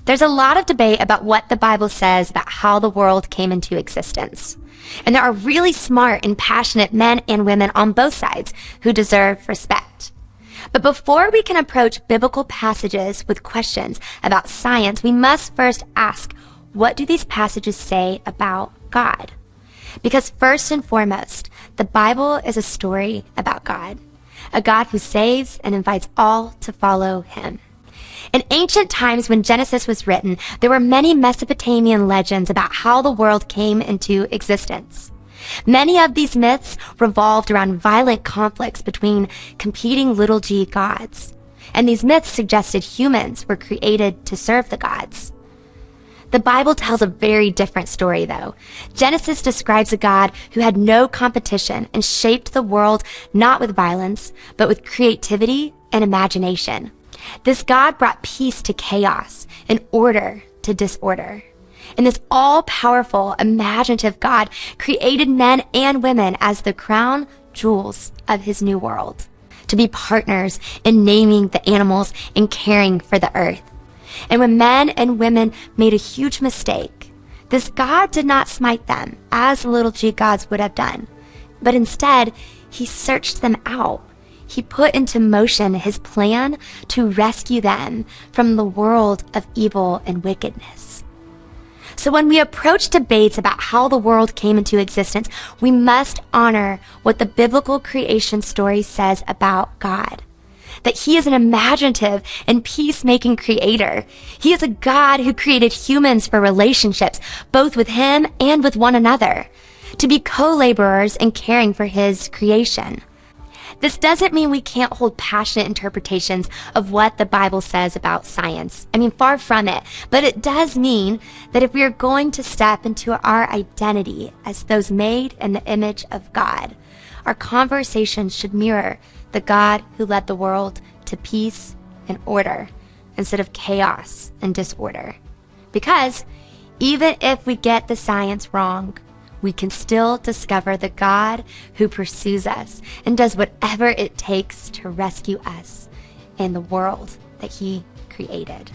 There's a lot of debate about what the Bible says about how the world came into existence. And there are really smart and passionate men and women on both sides who deserve respect. But before we can approach biblical passages with questions about science, we must first ask, what do these passages say about God? Because first and foremost, the Bible is a story about God, a God who saves and invites all to follow him. In ancient times, when Genesis was written, there were many Mesopotamian legends about how the world came into existence. Many of these myths revolved around violent conflicts between competing little g gods. And these myths suggested humans were created to serve the gods. The Bible tells a very different story, though. Genesis describes a God who had no competition and shaped the world not with violence, but with creativity and imagination. This God brought peace to chaos and order to disorder. And this all-powerful, imaginative God created men and women as the crown jewels of his new world, to be partners in naming the animals and caring for the earth. And when men and women made a huge mistake, this God did not smite them as the little g gods would have done, but instead, he searched them out. He put into motion his plan to rescue them from the world of evil and wickedness. So when we approach debates about how the world came into existence, we must honor what the biblical creation story says about God. That he is an imaginative and peacemaking creator. He is a God who created humans for relationships, both with him and with one another, to be co-laborers in caring for his creation. This doesn't mean we can't hold passionate interpretations of what the Bible says about science. I mean, far from it. But it does mean that if we are going to step into our identity as those made in the image of God, our conversations should mirror the God who led the world to peace and order instead of chaos and disorder. Because even if we get the science wrong, we can still discover the God who pursues us and does whatever it takes to rescue us in the world that he created.